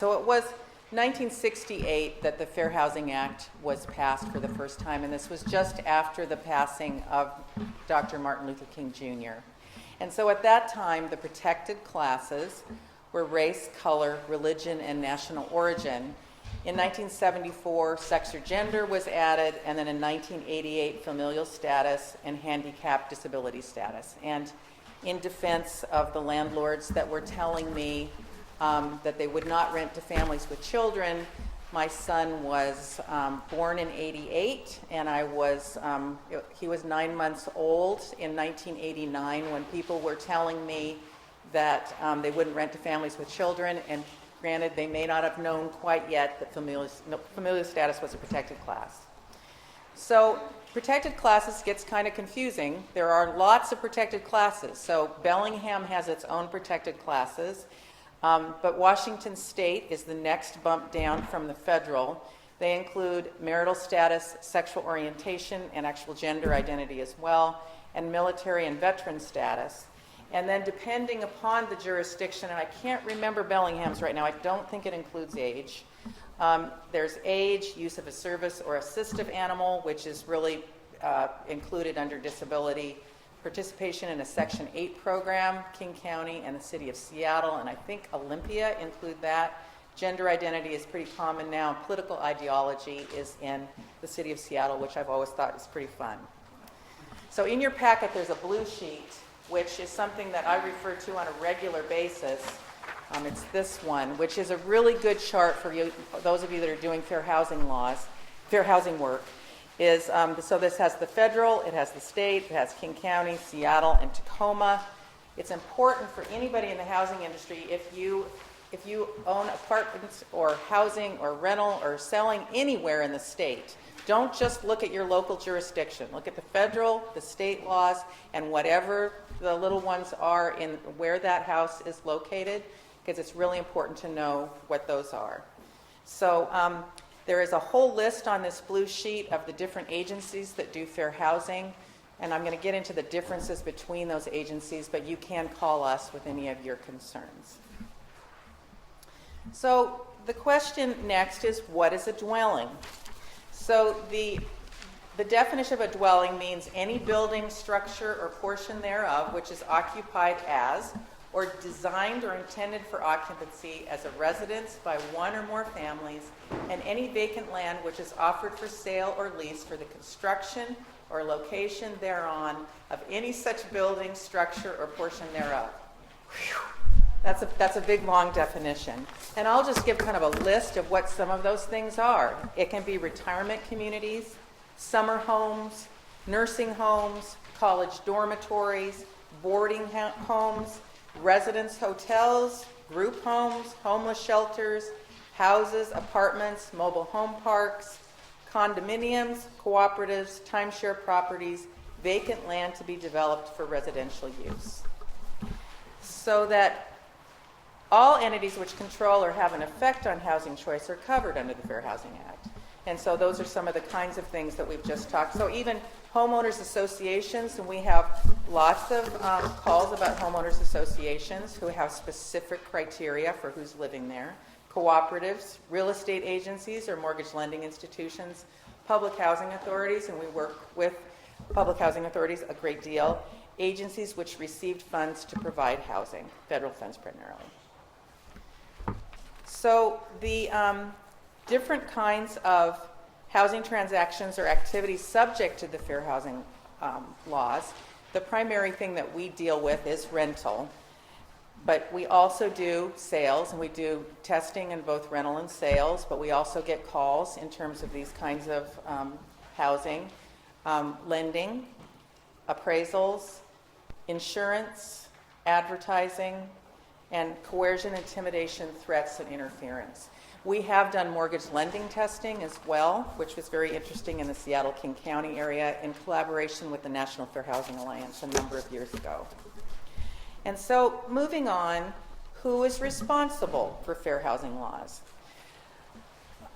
So it was 1968 that the Fair Housing Act was passed for the first time, and this was just after the passing of Dr. Martin Luther King Jr. And so at that time, the protected classes were race, color, religion, and national origin. In 1974, sex or gender was added, and then in 1988, familial status and handicap disability status. And in defense of the landlords that were telling me that they would not rent to families with children, my son was born in '88, and he was 9 months old in 1989 when people were telling me that they wouldn't rent to families with children. And granted, they may not have known quite yet that familial status was a protected class. So protected classes gets kind of confusing. There are lots of protected classes. So Bellingham has its own protected classes. But Washington State is the next bump down from the federal. They include marital status, sexual orientation, and actual gender identity as well, and military and veteran status. And then depending upon the jurisdiction, and I can't remember Bellingham's right now, I don't think it includes age. There's age, use of a service or assistive animal, which is really included under disability. Participation in a Section 8 program, King County and the City of Seattle, and I think Olympia include that. Gender identity is pretty common now. Political ideology is in the City of Seattle, which I've always thought is pretty fun. So in your packet, there's a blue sheet, which is something that I refer to on a regular basis. It's this one, which is a really good chart for you, those of you that are doing fair housing work. So this has the federal, it has the state, it has King County, Seattle, and Tacoma. It's important for anybody in the housing industry, if you own apartments or housing or rental or selling anywhere in the state, don't just look at your local jurisdiction. Look at the federal, the state laws, and whatever the little ones are in where that house is located, because it's really important to know what those are. So there is a whole list on this blue sheet of the different agencies that do fair housing, and I'm going to get into the differences between those agencies, but you can call us with any of your concerns. So the question next is, what is a dwelling? So the definition of a dwelling means any building, structure, or portion thereof which is occupied as or designed or intended for occupancy as a residence by one or more families, and any vacant land which is offered for sale or lease for the construction or location thereon of any such building, structure, or portion thereof. That's a big, long definition. And I'll just give kind of a list of what some of those things are. It can be retirement communities, summer homes, nursing homes, college dormitories, boarding homes, residence hotels, group homes, homeless shelters, houses, apartments, mobile home parks, condominiums, cooperatives, timeshare properties, vacant land to be developed for residential use. So that all entities which control or have an effect on housing choice are covered under the Fair Housing Act. And so those are some of the kinds of things that we've just talked. So even homeowners associations, and we have lots of calls about homeowners associations who have specific criteria for who's living there. Cooperatives, real estate agencies or mortgage lending institutions, public housing authorities, and we work with public housing authorities a great deal. Agencies which received funds to provide housing, federal funds primarily. So the different kinds of housing transactions or activities subject to the fair housing laws, the primary thing that we deal with is rental. But we also do sales, and we do testing in both rental and sales, but we also get calls in terms of these kinds of housing, lending, appraisals, insurance, advertising, and coercion, intimidation, threats, and interference. We have done mortgage lending testing as well, which was very interesting in the Seattle-King County area in collaboration with the National Fair Housing Alliance a number of years ago. And so moving on, who is responsible for fair housing laws?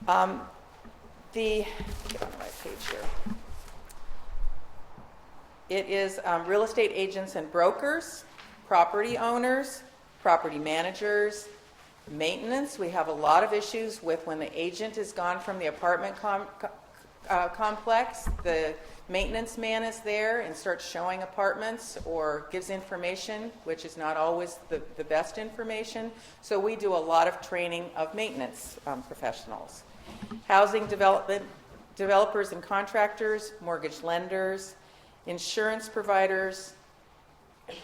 Get on the right page here. It is real estate agents and brokers, property owners, property managers, Maintenance, we have a lot of issues with when the agent is gone from the apartment complex. The maintenance man is there and starts showing apartments or gives information, which is not always the best information. So we do a lot of training of maintenance professionals. Housing developers and contractors, mortgage lenders, insurance providers,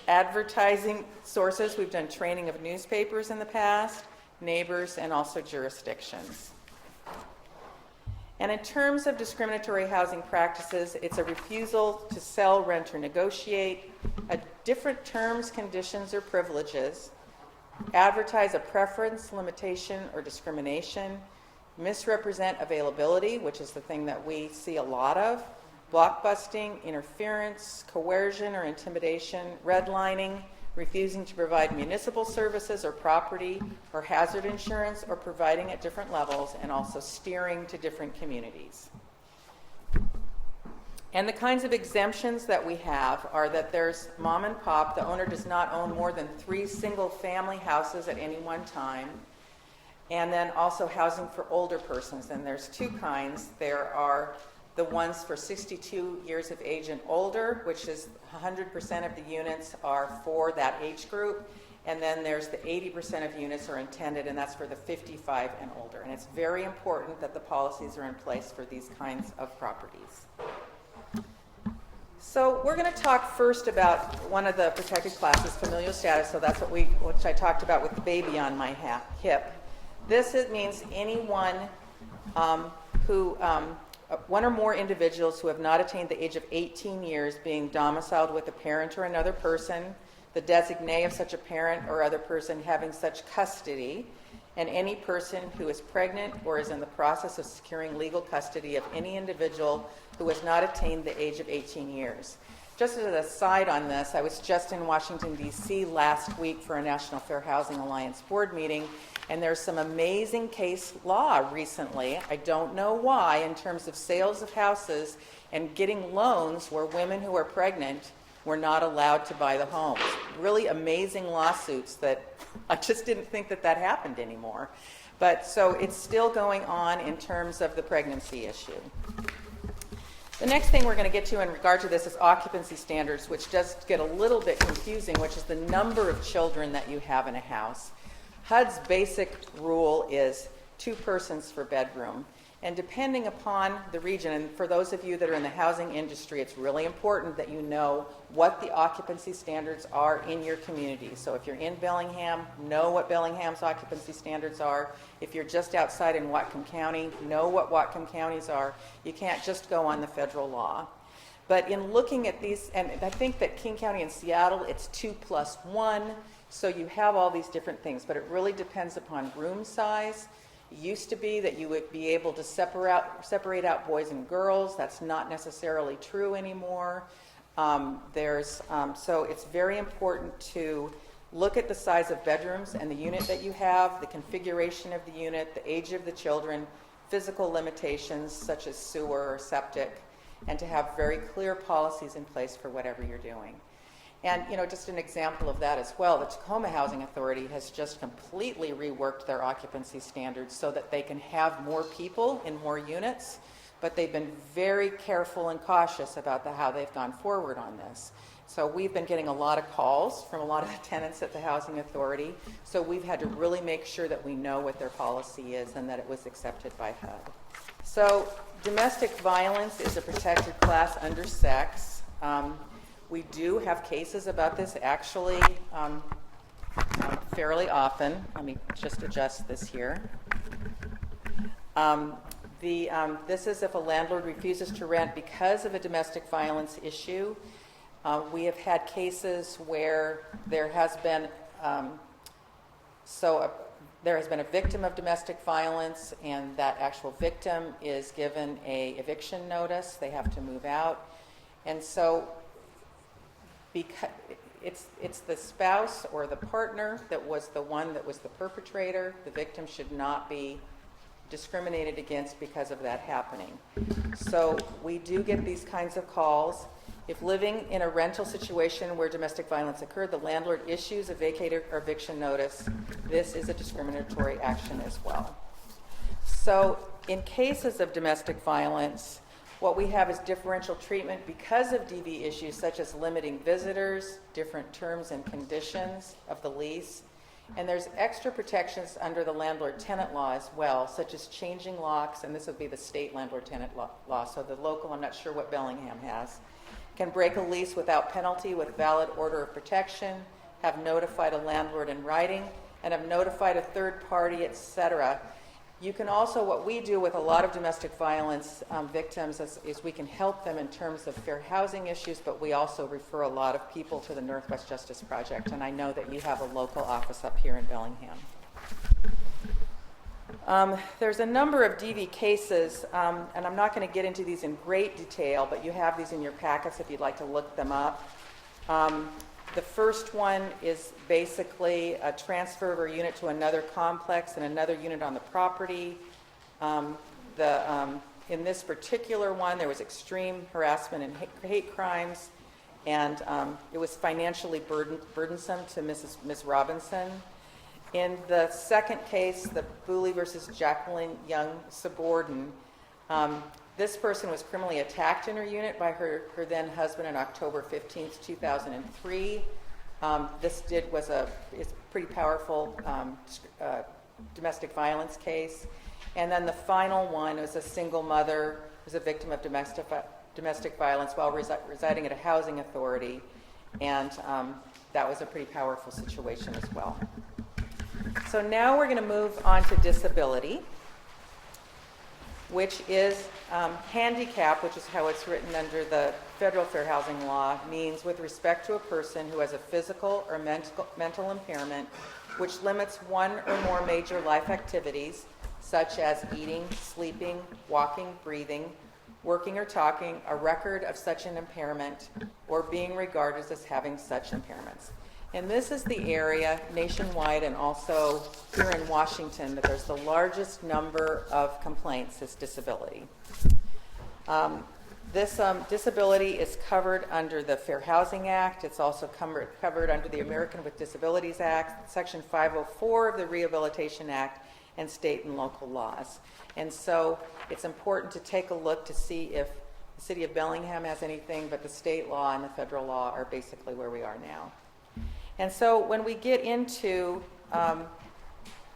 advertising sources. We've done training of newspapers in the past, neighbors, and also jurisdictions. And in terms of discriminatory housing practices, it's a refusal to sell, rent, or negotiate, different terms, conditions, or privileges, advertise a preference, limitation, or discrimination, misrepresent availability, which is the thing that we see a lot of, blockbusting, interference, coercion or intimidation, redlining, refusing to provide municipal services or property or hazard insurance or providing at different levels, and also steering to different communities. And the kinds of exemptions that we have are that there's mom and pop. The owner does not own more than 3 single-family houses at any one time. And then also housing for older persons. And there's 2 kinds. There are the ones for 62 years of age and older, which is 100% of the units are for that age group. And then there's the 80% of units are intended, and that's for the 55 and older. And it's very important that the policies are in place for these kinds of properties. So we're going to talk first about one of the protected classes, familial status. So that's which I talked about with the baby on my hip. This means anyone who one or more individuals who have not attained the age of 18 years being domiciled with a parent or another person, the designee of such a parent or other person having such custody, and any person who is pregnant or is in the process of securing legal custody of any individual who has not attained the age of 18 years. Just as an aside on this, I was just in Washington, D.C. last week for a National Fair Housing Alliance board meeting, and there's some amazing case law recently, I don't know why, in terms of sales of houses and getting loans where women who are pregnant were not allowed to buy the homes. Really amazing lawsuits that I just didn't think that happened anymore. But so it's still going on in terms of the pregnancy issue. The next thing we're going to get to in regard to this is occupancy standards, which does get a little bit confusing, which is the number of children that you have in a house. HUD's basic rule is 2 persons per bedroom. And depending upon the region, and for those of you that are in the housing industry, it's really important that you know what the occupancy standards are in your community. So if you're in Bellingham, know what Bellingham's occupancy standards are. If you're just outside in Whatcom County, know what Whatcom counties are. You can't just go on the federal law. But in looking at these, and I think that King County and Seattle, it's 2+1. So you have all these different things, but it really depends upon room size. It used to be that you would be able to separate out boys and girls. That's not necessarily true anymore. So it's very important to look at the size of bedrooms and the unit that you have, the configuration of the unit, the age of the children, physical limitations such as sewer or septic, and to have very clear policies in place for whatever you're doing. And, just an example of that as well, the Tacoma Housing Authority has just completely reworked their occupancy standards so that they can have more people in more units, but they've been very careful and cautious about how they've gone forward on this. So we've been getting a lot of calls from a lot of the tenants at the Housing Authority, so we've had to really make sure that we know what their policy is and that it was accepted by HUD. So domestic violence is a protected class under sex. We do have cases about this actually fairly often. Let me just adjust this here. This is if a landlord refuses to rent because of a domestic violence issue. We have had cases where there has been a victim of domestic violence, and that actual victim is given an eviction notice. They have to move out, and so because it's the spouse or the partner that was the one that was the perpetrator, the victim should not be discriminated against because of that happening. So we do get these kinds of calls, If living in a rental situation where domestic violence occurred, the landlord issues a vacate or eviction notice. This is a discriminatory action as well. So in cases of domestic violence, what we have is differential treatment because of DV issues such as limiting visitors, different terms and conditions of the lease, and there's extra protections under the landlord-tenant law as well, such as changing locks, and this would be the state landlord-tenant law. So the local, I'm not sure what Bellingham has, can break a lease without penalty with valid order of protection, have notified a landlord in writing, and have notified a third party, etc. You can also, what we do with a lot of domestic violence victims is we can help them in terms of fair housing issues, but we also refer a lot of people to the Northwest Justice Project, and I know that you have a local office up here in Bellingham. There's a number of DV cases, and I'm not going to get into these in great detail, but you have these in your packets if you'd like to look them up. The first one is basically a transfer of a unit to another complex and another unit on the property. In this particular one, there was extreme harassment and hate crimes, and it was financially burdensome to Ms. Robinson. In the second case, the Booley versus Jacqueline Young subordinate, this person was criminally attacked in her unit by her then husband on October 15th, 2003. This was a pretty powerful domestic violence case. And then the final one was a single mother who was a victim of domestic violence while residing at a housing authority. And that was a pretty powerful situation as well. So now we're going to move on to disability, which is handicap, which is how it's written under the federal fair housing law, means with respect to a person who has a physical or mental impairment which limits one or more major life activities, such as eating, sleeping, walking, breathing, working or talking, a record of such an impairment, or being regarded as having such impairments. And this is the area nationwide and also here in Washington that there's the largest number of complaints is disability. This disability is covered under the Fair Housing Act. It's also covered under the American with Disabilities Act, Section 504 of the Rehabilitation Act, and state and local laws. And so it's important to take a look to see if the city of Bellingham has anything, but the state law and the federal law are basically where we are now. And so when we get into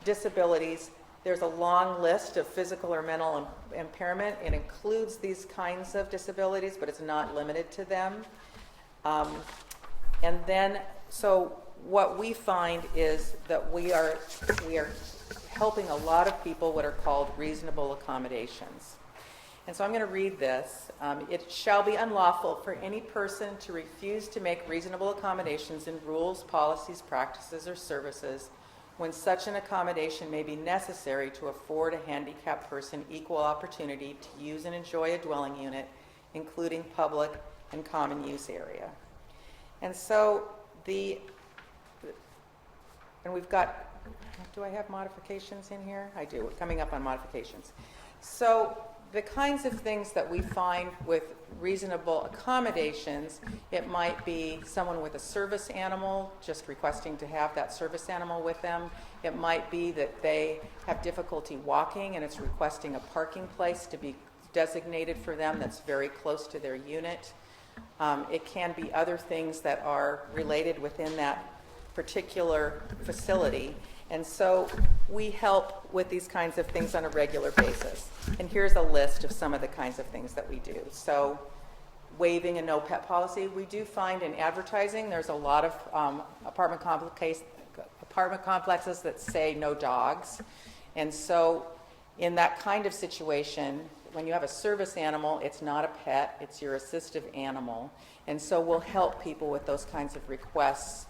disabilities, there's a long list of physical or mental impairment. It includes these kinds of disabilities, but it's not limited to them. And then, so what we find is that we are helping a lot of people what are called reasonable accommodations. And so I'm going to read this. It shall be unlawful for any person to refuse to make reasonable accommodations in rules, policies, practices, or services when such an accommodation may be necessary to afford a handicapped person equal opportunity to use and enjoy a dwelling unit, including public and common use area. And so and we've got, do I have modifications in here? I do. We're coming up on modifications. So the kinds of things that we find with reasonable accommodations, it might be someone with a service animal just requesting to have that service animal with them. It might be that they have difficulty walking and it's requesting a parking place to be designated for them that's very close to their unit. It can be other things that are related within that particular facility. And so we help with these kinds of things on a regular basis. And here's a list of some of the kinds of things that we do. So waiving a no pet policy. We do find in advertising there's a lot of apartment complexes that say no dogs. And so in that kind of situation, when you have a service animal, it's not a pet, it's your assistive animal. And so we'll help people with those kinds of requests.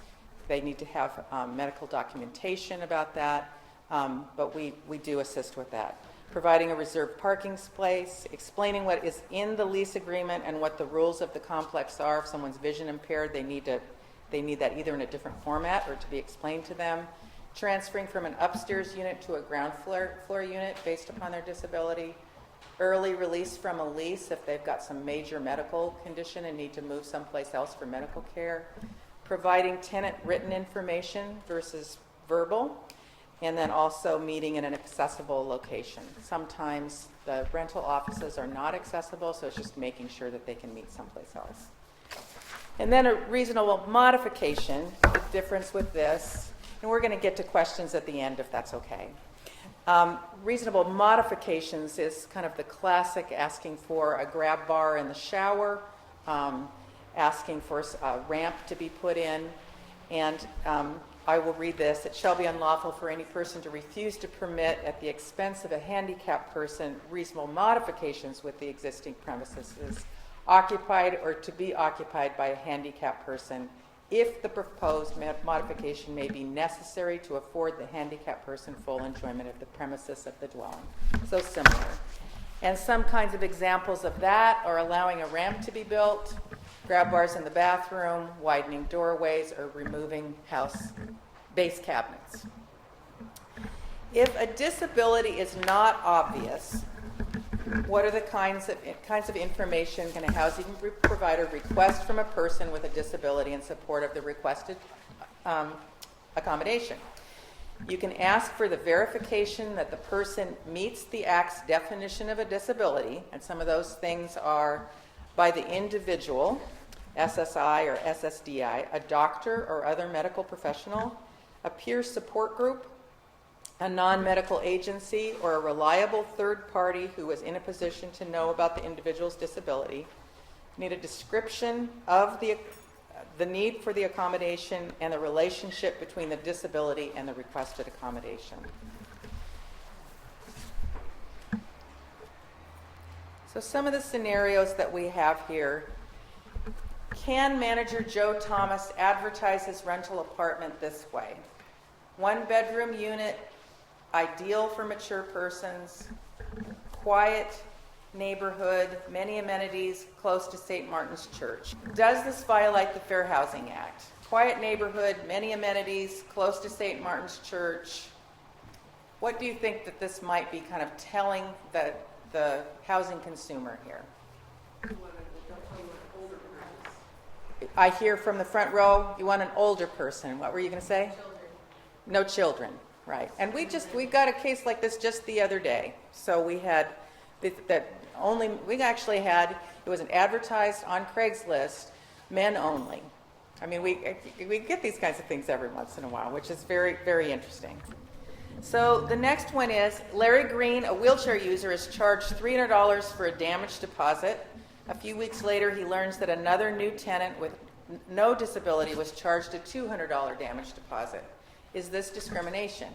They need to have medical documentation about that, but we do assist with that. Providing a reserved parking space, explaining what is in the lease agreement and what the rules of the complex are. If someone's vision impaired, they need that either in a different format or to be explained to them. Transferring from an upstairs unit to a ground floor unit based upon their disability. early release from a lease if they've got some major medical condition and need to move someplace else for medical care, providing tenant written information versus verbal, and then also meeting in an accessible location. Sometimes the rental offices are not accessible, so it's just making sure that they can meet someplace else. And then a reasonable modification, the difference with this, and we're going to get to questions at the end if that's okay. Reasonable modifications is kind of the classic asking for a grab bar in the shower, asking for a ramp to be put in, and I will read this. It shall be unlawful for any person to refuse to permit at the expense of a handicapped person reasonable modifications with the existing premises occupied or to be occupied by a handicapped person if the proposed modification may be necessary to afford the handicapped person full enjoyment of the premises of the dwelling. So similar. And some kinds of examples of that are allowing a ramp to be built, grab bars in the bathroom, widening doorways, or removing house base cabinets. If a disability is not obvious, what are the kinds of information can a housing provider request from a person with a disability in support of the requested accommodation? You can ask for the verification that the person meets the Act's definition of a disability, and some of those things are by the individual, SSI or SSDI, a doctor or other medical professional, a peer support group, a non-medical agency, or a reliable third party who is in a position to know about the individual's disability. You need a description of the need for the accommodation and the relationship between the disability and the requested accommodation. So some of the scenarios that we have here. Can manager Joe Thomas advertise his rental apartment this way? 1-bedroom unit, ideal for mature persons, quiet neighborhood, many amenities, close to St. Martin's Church. Does this violate the Fair Housing Act? Quiet neighborhood, many amenities, close to St. Martin's Church. What do you think that this might be kind of telling the housing consumer here? I hear from the front row, you want an older person. What were you going to say? No children, right. And we got a case like this just the other day. So we had it was an advertised on Craigslist, men only. I mean, we get these kinds of things every once in a while, which is very, very interesting. So the next one is Larry Green, a wheelchair user, is charged $300 for a damaged deposit. A few weeks later, he learns that another new tenant with no disability was charged a $200 damage deposit. Is this discrimination?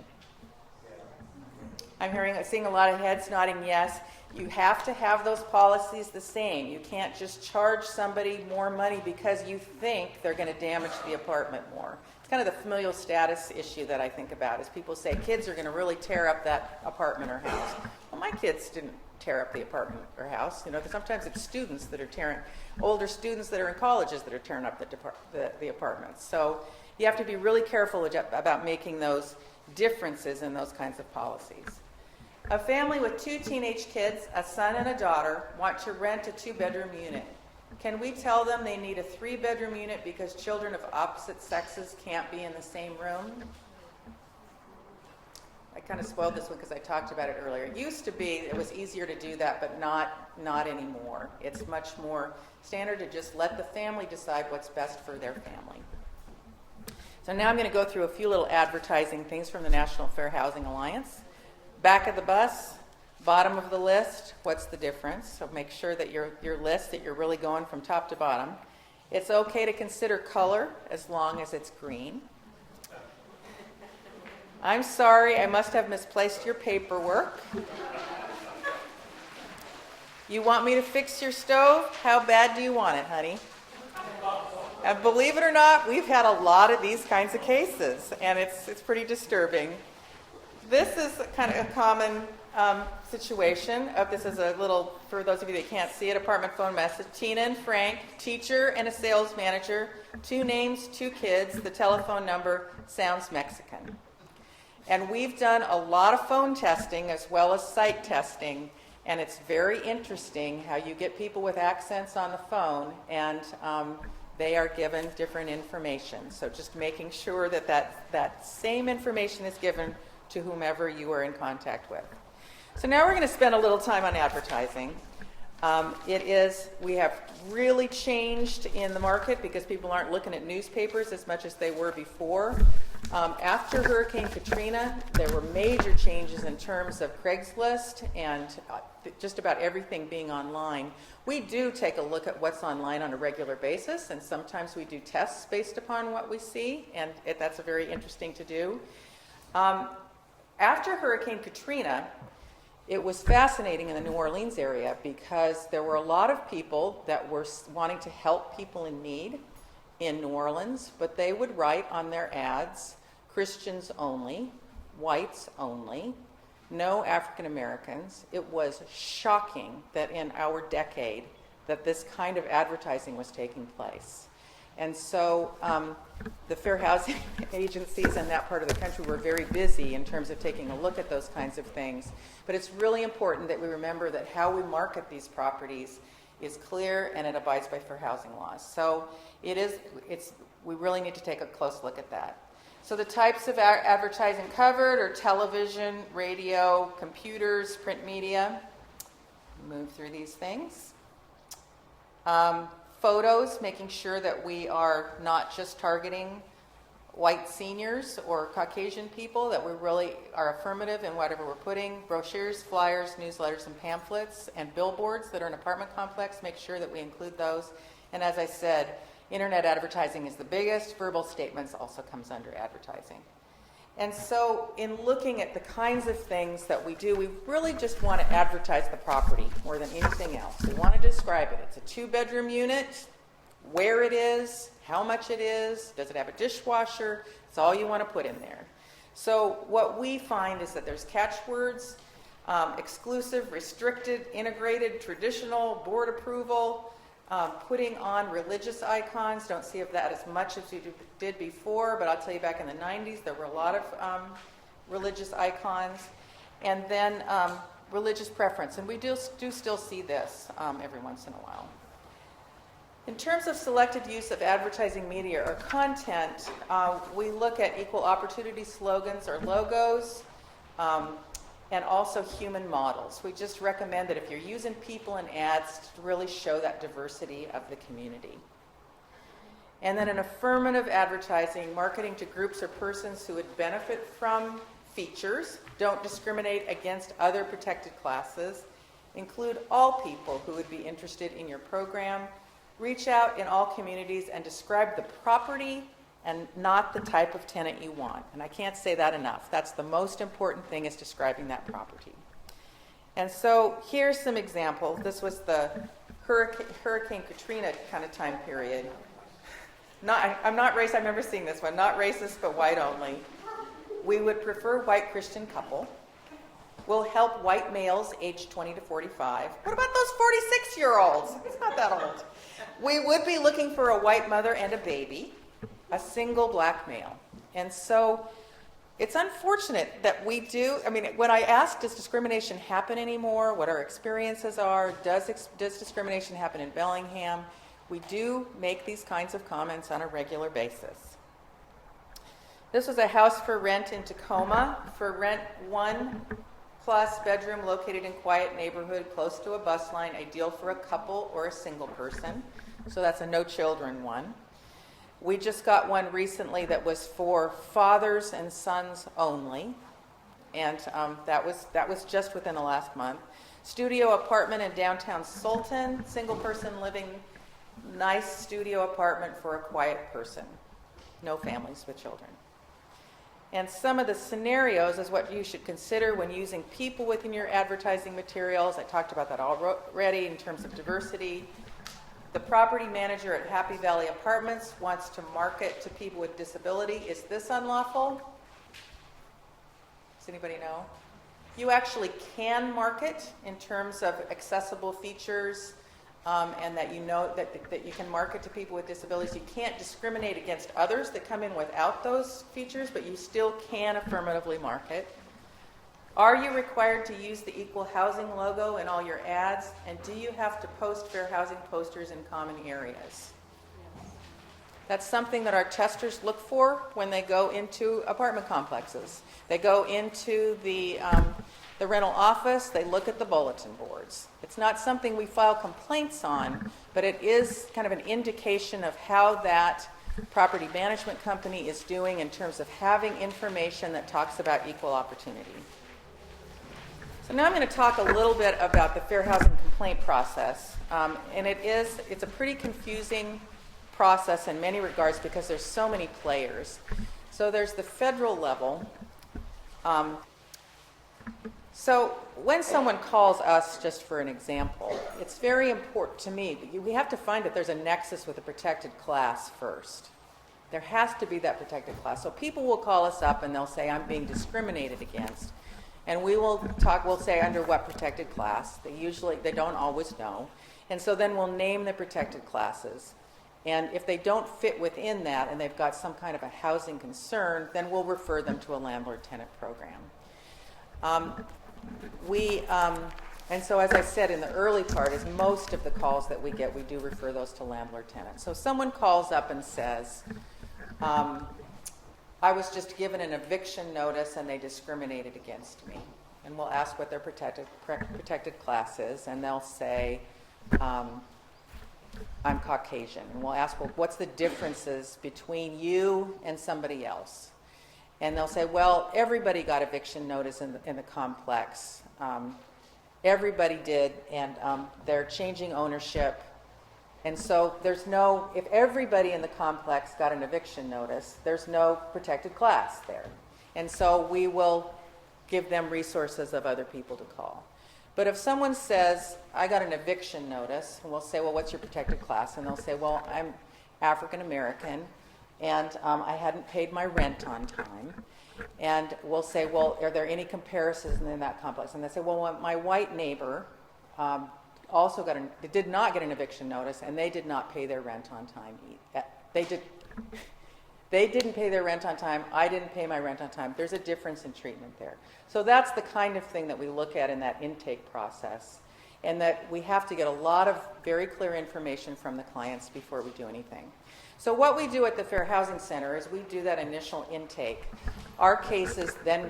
I'm seeing a lot of heads nodding yes. You have to have those policies the same. You can't just charge somebody more money because you think they're going to damage the apartment more. It's kind of the familial status issue that I think about, is people say kids are going to really tear up that apartment or house. Well, my kids didn't tear up the apartment or house. Sometimes it's students that are older students that are in colleges that are tearing up the apartments. So you have to be really careful about making those differences in those kinds of policies. A family with 2 teenage kids, a son and a daughter, want to rent a 2-bedroom unit. Can we tell them they need a 3-bedroom unit because children of opposite sexes can't be in the same room? I kind of spoiled this one because I talked about it earlier. It used to be it was easier to do that, but not anymore. It's much more standard to just let the family decide what's best for their family. So now I'm going to go through a few little advertising things from the National Fair Housing Alliance. Back of the bus, bottom of the list, what's the difference? So make sure that your list, that you're really going from top to bottom. It's okay to consider color as long as it's green. I'm sorry, I must have misplaced your paperwork. You want me to fix your stove? How bad do you want it, honey? And believe it or not, we've had a lot of these kinds of cases, and it's pretty disturbing. This is kind of a common situation. This is a little, for those of you that can't see it, apartment phone message. Tina and Frank, teacher and a sales manager, 2 names, 2 kids. The telephone number sounds Mexican. And we've done a lot of phone testing as well as site testing, And it's very interesting how you get people with accents on the phone, and they are given different information. So just making sure that that same information is given to whomever you are in contact with. So now we're going to spend a little time on advertising. We have really changed in the market because people aren't looking at newspapers as much as they were before. After Hurricane Katrina, there were major changes in terms of Craigslist and just about everything being online. We do take a look at what's online on a regular basis, and sometimes we do tests based upon what we see, and that's very interesting to do. After Hurricane Katrina, it was fascinating in the New Orleans area because there were a lot of people that were wanting to help people in need in New Orleans, but they would write on their ads, Christians only, whites only, no African Americans. It was shocking that in our decade that this kind of advertising was taking place. And so the fair housing agencies in that part of the country were very busy in terms of taking a look at those kinds of things. But it's really important that we remember that how we market these properties is clear and it abides by fair housing laws. So we really need to take a close look at that. So the types of advertising covered are television, radio, computers, print media. Move through these things. Photos, making sure that we are not just targeting white seniors or Caucasian people, that we really are affirmative in whatever we're putting. Brochures, flyers, newsletters, and pamphlets, and billboards that are in an apartment complex, make sure that we include those. And as I said, internet advertising is the biggest. Verbal statements also comes under advertising. And so in looking at the kinds of things that we do, we really just want to advertise the property more than anything else. We want to describe it. It's a 2-bedroom unit, where it is, how much it is, does it have a dishwasher? It's all you want to put in there. So what we find is that there's catchwords, exclusive, restricted, integrated, traditional, board approval, putting on religious icons. Don't see that as much as you did before, but I'll tell you back in the 90s there were a lot of religious icons. And then religious preference, and we do still see this every once in a while. In terms of selected use of advertising media or content, we look at equal opportunity slogans or logos, and also human models. We just recommend that if you're using people in ads, to really show that diversity of the community. And then in affirmative advertising, marketing to groups or persons who would benefit from features, don't discriminate against other protected classes, include all people who would be interested in your program, reach out in all communities and describe the property and not the type of tenant you want. And I can't say that enough. That's the most important thing, is describing that property. And so here's some examples. This was the Hurricane Katrina kind of time period. I'm not racist. I remember seeing this one. Not racist, but white only. We would prefer white Christian couple. We'll help white males aged 20 to 45. What about those 46-year-olds? It's not that old. We would be looking for a white mother and a baby, a single black male. And so it's unfortunate that we do, when I ask, does discrimination happen anymore, what our experiences are, does discrimination happen in Bellingham, we do make these kinds of comments on a regular basis. This was a house for rent in Tacoma. For rent, 1+ bedroom located in quiet neighborhood close to a bus line, ideal for a couple or a single person. So that's a no children one. We just got one recently that was for fathers and sons only, and that was just within the last month. Studio apartment in downtown Sultan, single person living, nice studio apartment for a quiet person, no families with children. And some of the scenarios is what you should consider when using people within your advertising materials. I talked about that already in terms of diversity. The property manager at Happy Valley Apartments wants to market to people with disability. Is this unlawful? Does anybody know? You actually can market in terms of accessible features, and that you know that you can market to people with disabilities. You can't discriminate against others that come in without those features, but you still can affirmatively market. Are you required to use the equal housing logo in all your ads? And do you have to post fair housing posters in common areas? That's something that our testers look for when they go into apartment complexes. They go into the rental office, they look at the bulletin boards. It's not something we file complaints on, but it is kind of an indication of how that property management company is doing in terms of having information that talks about equal opportunity. So now I'm going to talk a little bit about the fair housing complaint process. And it's a pretty confusing process in many regards because there's so many players. So there's the federal level. So when someone calls us, just for an example, it's very important to me, we have to find that there's a nexus with a protected class first. There has to be that protected class. So people will call us up and they'll say, I'm being discriminated against. And we'll say under what protected class. They don't always know. And so then we'll name the protected classes. And if they don't fit within that and they've got some kind of a housing concern, then we'll refer them to a landlord-tenant program. And so as I said in the early part, is most of the calls that we get, we do refer those to landlord-tenant. So someone calls up and says, I was just given an eviction notice and they discriminated against me. And we'll ask what their protected class is, and they'll say, I'm Caucasian. And we'll ask, well, what's the differences between you and somebody else? And they'll say, well, everybody got eviction notice in the complex. Everybody did, and they're changing ownership. And so if everybody in the complex got an eviction notice, there's no protected class there. And so we will give them resources of other people to call. But if someone says, I got an eviction notice, and we'll say, well, what's your protected class? And they'll say, well, I'm African American, and I hadn't paid my rent on time. And we'll say, well, are there any comparisons in that complex? And they say, well, my white neighbor also did not get an eviction notice, and they did not pay their rent on time. They didn't pay their rent on time. I didn't pay my rent on time. There's a difference in treatment there. So that's the kind of thing that we look at in that intake process, and that we have to get a lot of very clear information from the clients before we do anything. So what we do at the Fair Housing Center is we do that initial intake. Our cases then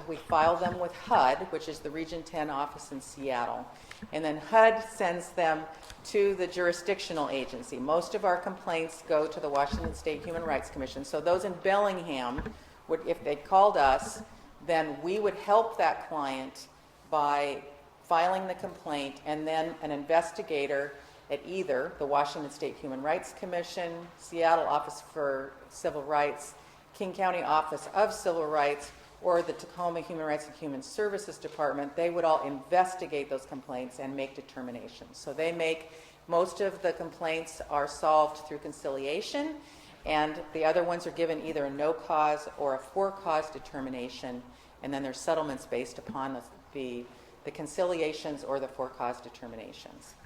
we file them with HUD, which is the Region 10 office in Seattle. And then HUD sends them to the jurisdictional agency. Most of our complaints go to the Washington State Human Rights Commission. So those in Bellingham, if they called us, then we would help that client by filing the complaint, and then an investigator at either the Washington State Human Rights Commission, Seattle Office for Civil Rights, King County Office of Civil Rights, or the Tacoma Human Rights and Human Services Department, they would all investigate those complaints and make determinations. So most of the complaints are solved through conciliation, and the other ones are given either a no cause or a for cause determination, and then there's settlements based upon the conciliations or the for cause determinations.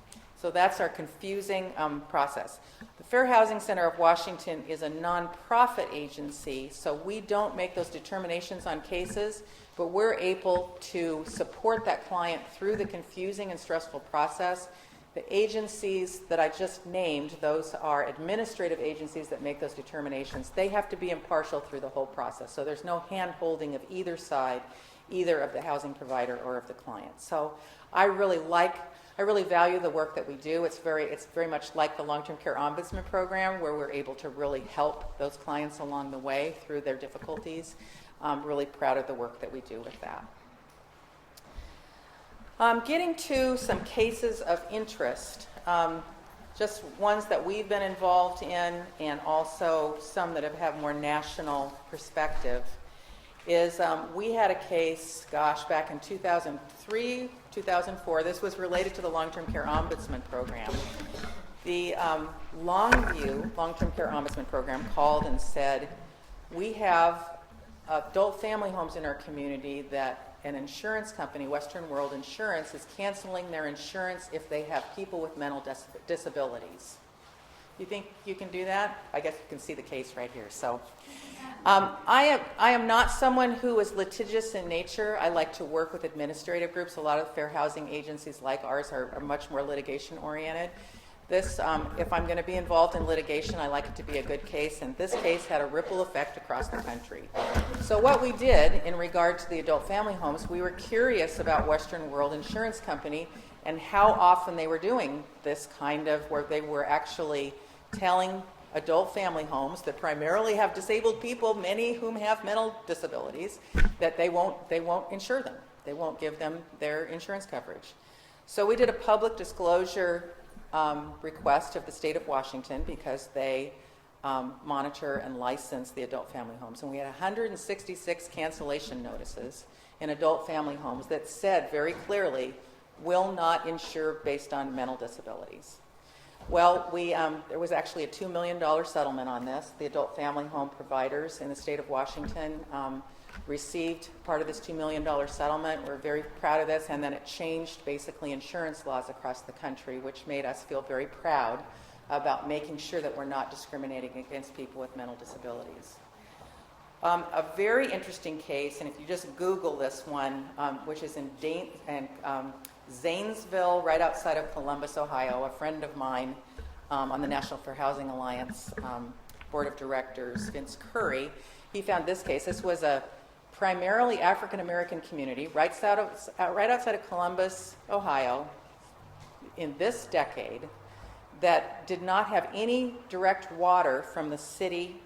So that's our confusing process. The Fair Housing Center of Washington is a nonprofit agency, so we don't make those determinations on cases, but we're able to support that client through the confusing and stressful process. The agencies that I just named, those are administrative agencies that make those determinations. They have to be impartial through the whole process, so there's no hand-holding of either side, either of the housing provider or of the client. So I really value the work that we do. It's very much like the Long-Term Care Ombudsman Program, where we're able to really help those clients along the way through their difficulties. I'm really proud of the work that we do with that. Getting to some cases of interest, just ones that we've been involved in, and also some that have more national perspective, is we had a case, back in 2003, 2004. This was related to the Long-Term Care Ombudsman Program. The Longview Long-Term Care Ombudsman Program called and said, we have adult family homes in our community that an insurance company, Western World Insurance, is canceling their insurance if they have people with mental disabilities. You think you can do that? I guess you can see the case right here. So I am not someone who is litigious in nature. I like to work with administrative groups. A lot of fair housing agencies like ours are much more litigation oriented. This, if I'm going to be involved in litigation, I like it to be a good case, and this case had a ripple effect across the country. So what we did in regard to the adult family homes, we were curious about Western World Insurance Company and how often they were doing this kind of, where they were actually telling adult family homes that primarily have disabled people, many whom have mental disabilities, that they won't insure them. They won't give them their insurance coverage. So we did a public disclosure request of the state of Washington because they monitor and license the adult family homes. And we had 166 cancellation notices in adult family homes that said very clearly, will not insure based on mental disabilities. Well, there was actually a $2 million settlement on this. The adult family home providers in the state of Washington received part of this $2 million settlement. We're very proud of this, and then it changed basically insurance laws across the country, which made us feel very proud about making sure that we're not discriminating against people with mental disabilities. A very interesting case, and if you just Google this one, which is in Zanesville, right outside of Columbus, Ohio. A friend of mine on the National Fair Housing Alliance Board of Directors, Vince Curry, he found this case. This was a primarily African-American community right outside of Columbus, Ohio, in this decade, that did not have any direct water from the city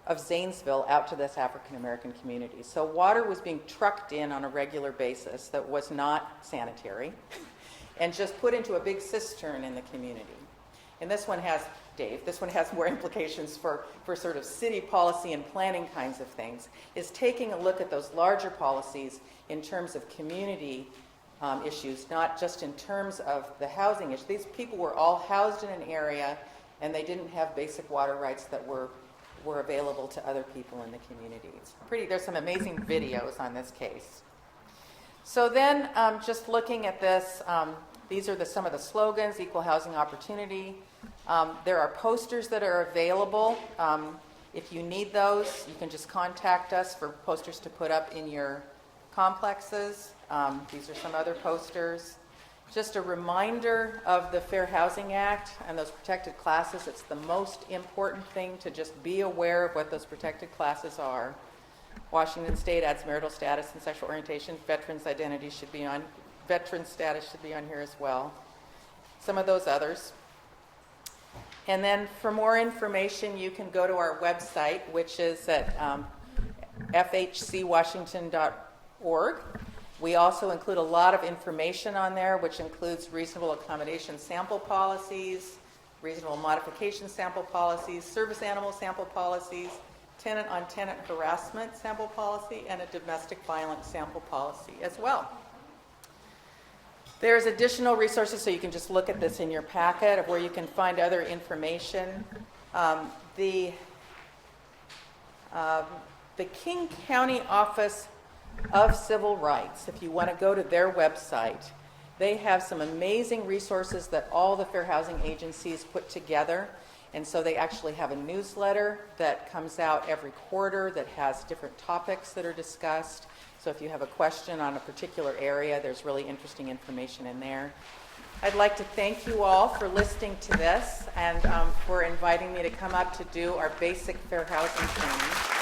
of Zanesville out to this African-American community. So water was being trucked in on a regular basis that was not sanitary and just put into a big cistern in the community. And this one has, Dave, this one has more implications for sort of city policy and planning kinds of things, is taking a look at those larger policies in terms of community issues, not just in terms of the housing issue. These people were all housed in an area and they didn't have basic water rights that were available to other people in the community. There's some amazing videos on this case. So then, just looking at this, these are some of the slogans: equal housing opportunity. There are posters that are available. If you need those, you can just contact us for posters to put up in your complexes. These are some other posters. Just a reminder of the Fair Housing Act and those protected classes. It's the most important thing to just be aware of what those protected classes are. Washington State adds marital status and sexual orientation. Veterans' identity should be on, veterans' status should be on here as well. Some of those others. And then for more information, you can go to our website, which is at fhcwashington.org. We also include a lot of information on there, which includes reasonable accommodation sample policies, reasonable modification sample policies, service animal sample policies, tenant-on-tenant harassment sample policy, and a domestic violence sample policy as well. There's additional resources, so you can just look at this in your packet of where you can find other information. The King County Office of Civil Rights, if you want to go to their website, they have some amazing resources that all the fair housing agencies put together. And so they actually have a newsletter that comes out every quarter that has different topics that are discussed. So if you have a question on a particular area, there's really interesting information in there. I'd like to thank you all for listening to this and for inviting me to come up to do our basic fair housing training.